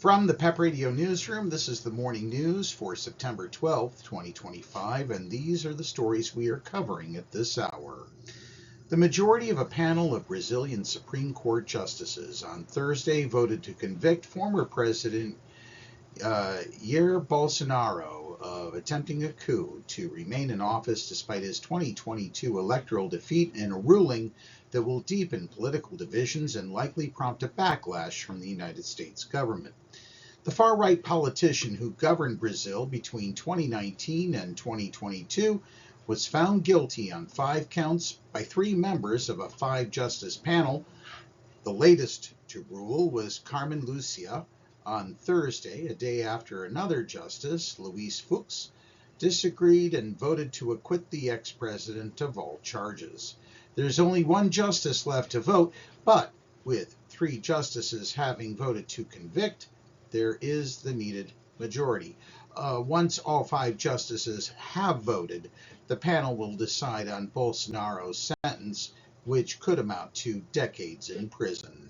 From the PEP Radio Newsroom, this is the morning news for September 12th, 2025, and these are the stories we are covering at this hour. The majority of a panel of Brazilian Supreme Court justices on Thursday voted to convict former President Jair Bolsonaro of attempting a coup to remain in office despite his 2022 electoral defeat in a ruling that will deepen political divisions and likely prompt a backlash from the United States government. The far-right politician who governed Brazil between 2019 and 2022 was found guilty on 5 counts by 3 members of a 5-justice panel. The latest to rule was Carmen Lúcia on Thursday, a day after another justice, Luiz Fux, disagreed and voted to acquit the ex-president of all charges. There's only 1 justice left to vote, but with 3 justices having voted to convict, there is the needed majority. Once all 5 justices have voted, the panel will decide on Bolsonaro's sentence, which could amount to decades in prison.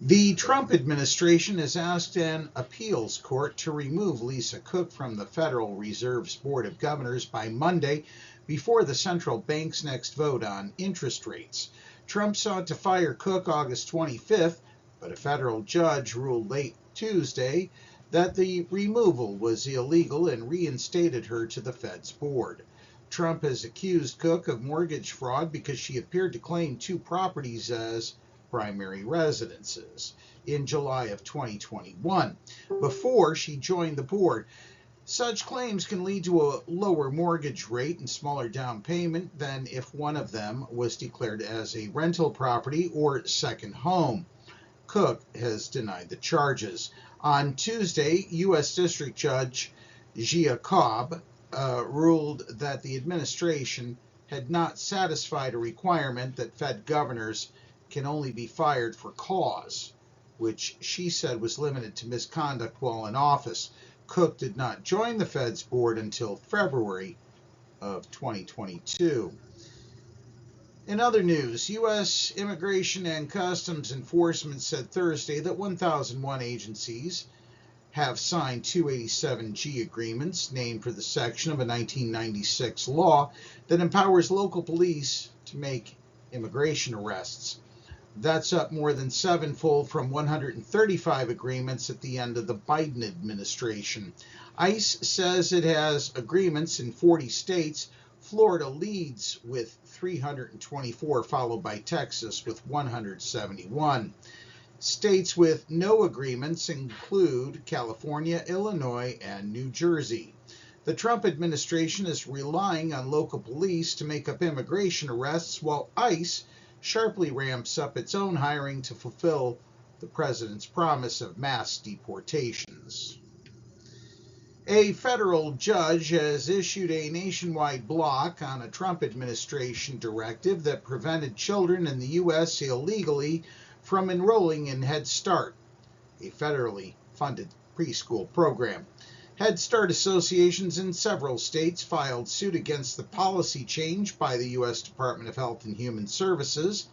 The Trump administration has asked an appeals court to remove Lisa Cook from the Federal Reserve's Board of Governors by Monday before the central bank's next vote on interest rates. Trump sought to fire Cook August 25th, but a federal judge ruled late Tuesday that the removal was illegal and reinstated her to the Fed's board. Trump has accused Cook of mortgage fraud because she appeared to claim 2 properties as primary residences in July of 2021 before she joined the board. Such claims can lead to a lower mortgage rate and smaller down payment than if one of them was declared as a rental property or second home. Cook has denied the charges. On Tuesday, U.S. District Judge Gia Cobb ruled that the administration had not satisfied a requirement that Fed governors can only be fired for cause, which she said was limited to misconduct while in office. Cook did not join the Fed's board until February of 2022. In other news, U.S. Immigration and Customs Enforcement said Thursday that 1,001 agencies have signed 287G agreements, named for the section of a 1996 law that empowers local police to make immigration arrests. That's up more than 7-fold from 135 agreements at the end of the Biden administration. ICE says it has agreements in 40 states. Florida leads with 324, followed by Texas with 171. States with no agreements include California, Illinois, and New Jersey. The Trump administration is relying on local police to make up immigration arrests, while ICE sharply ramps up its own hiring to fulfill the president's promise of mass deportations. A federal judge has issued a nationwide block on a Trump administration directive that prevented children in the U.S. illegally from enrolling in Head Start, a federally funded preschool program. Head Start associations in several states filed suit against the policy change by the U.S. Department of Health and Human Services.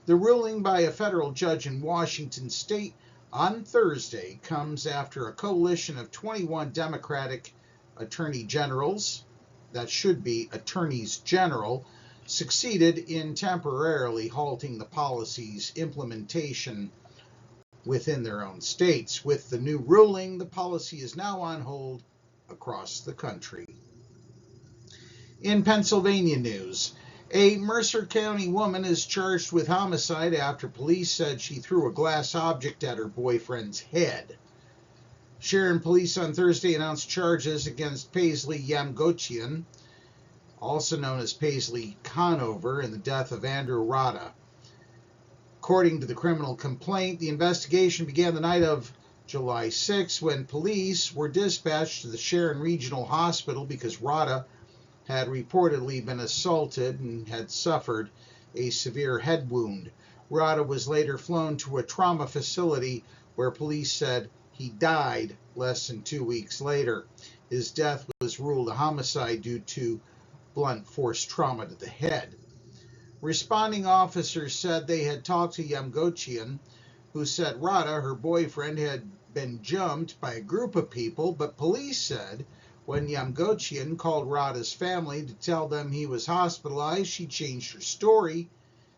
The ruling by a federal judge in Washington state on Thursday comes after a coalition of 21 Democratic attorney generals, that should be attorneys general, succeeded in temporarily halting the policy's implementation within their own states. With the new ruling, the policy is now on hold across the country. In Pennsylvania news, a Mercer County woman is charged with homicide after police said she threw a glass object at her boyfriend's head. Sharon police on Thursday announced charges against Paisley Yamgochian, also known as Paisley Conover, in the death of Andrew Rada. According to the criminal complaint, the investigation began the night of July 6 when police were dispatched to the Sharon Regional Hospital because Rada had reportedly been assaulted and had suffered a severe head wound. Rada was later flown to a trauma facility where police said he died less than 2 weeks later. His death was ruled a homicide due to blunt force trauma to the head. Responding officers said they had talked to Yamgochian, who said Rada, her boyfriend, had been jumped by a group of people, but police said when Yamgochian called Rada's family to tell them he was hospitalized, she changed her story,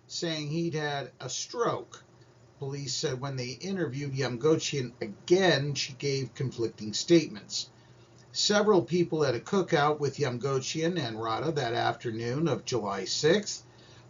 saying he'd had a stroke. Police said when they interviewed Yamgochian again, she gave conflicting statements. Several people at a cookout with Yamgochian and Rada that afternoon of July 6th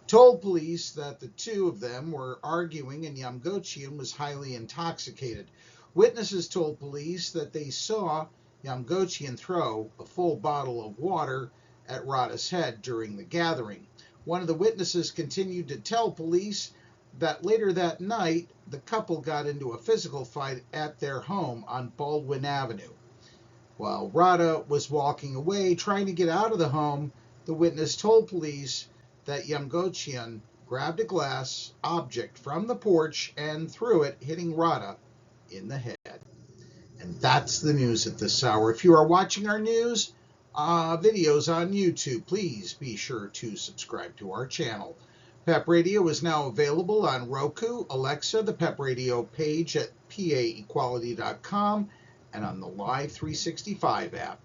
told police that the two of them were arguing and Yamgochian was highly intoxicated. Witnesses told police that they saw Yamgochian throw a full bottle of water at Rada's head during the gathering. One of the witnesses continued to tell police that later that night, the couple got into a physical fight at their home on Baldwin Avenue. While Rada was walking away, trying to get out of the home, the witness told police that Yamgochian grabbed a glass object from the porch and threw it, hitting Rada in the head. And that's the news at this hour. If you are watching our news videos on YouTube, please be sure to subscribe to our channel. PEP Radio is now available on Roku, Alexa, the PEP Radio page at paequality.com, and on the Live 365 app.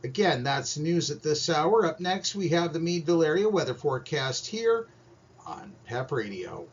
Again, that's news at this hour. Up next, we have the Meadville area weather forecast here on PEP Radio.